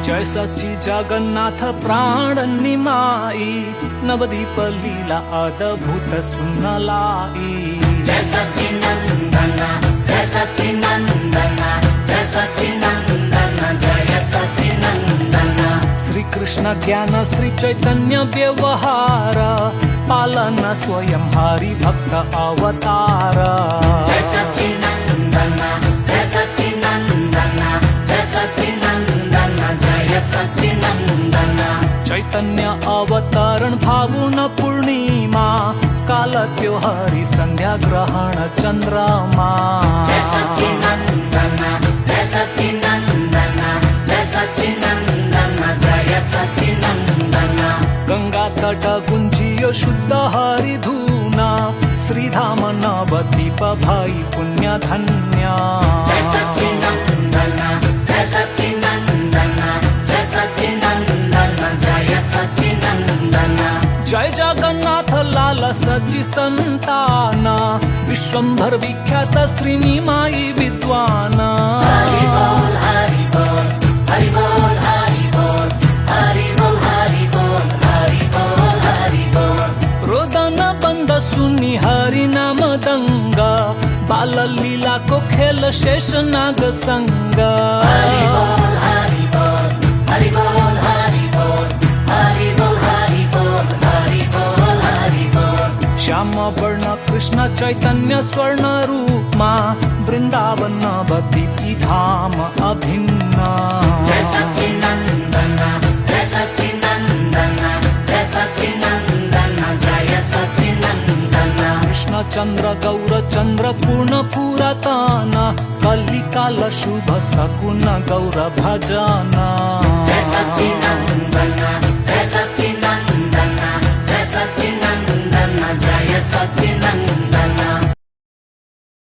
जय सच्ची जगन्नाथ प्राण निमाई, नवदीप लीला अद्भुत सुनलाई। जय सच्चिनंदन जय सच्चिनंदन जय सच्चिनंदन जय सच्चिनंदन। श्री कृष्ण ज्ञान श्री चैतन्य व्यवहार, पालन स्वयं हरि भक्त अवतार। जय सच्चिनंदन जय सच्चिनंदन जय सच्चिनंदन जय सच्चिनंदन। चैतन्य अवतरण फागुन पूर्णिमा, काल त्योहारी संध्या ग्रहण चंद्रमा। जय सच्चिनंदन जय सच्चिनंदन जय सच्चिनंदन जय सच्चिनंदन। गंगा तट गुंजियो शुद्ध हरि धूना, श्रीधाम नवदीप भाई पुण्य धन्य। जय सच्चिनंदन जय सच्चिनंदन जय सच्चिनंदन जय सच्चिनंदन। जय जगन्नाथ लाल सच्ची संतान, विश्वंभर विख्यात श्रीनिमाई विद्वान। हरि बोल हरि बोल हरि बोल हरि बोल हरि बोल हरि बोल हरि बोल हरि बोल। रोदन बंद सुनी हरि नाम दंग, बाल लीला को खेल शेष नाग संग। हरि बोल हरि बोल हरि बोल हरि बोल हरि बोल हरि बोल हरि बोल हरि बोल। श्याम वर्ण कृष्ण चैतन्य स्वर्ण रूपमा, वृंदावन नवदीपी धाम अभिन्न। जय सच्चिनंदन जय सच्चिनंदन जय सच्चिनंदन जय सच्चिनंदन। कृष्ण चंद्र गौर चंद्र पूर्ण पुरातन, कलिकाल शुभ सकुन गौर भजन। जय सच्चिनंदन जय सच्चिनंदन जय सच्चिनंदन जय सच्चिनंदन।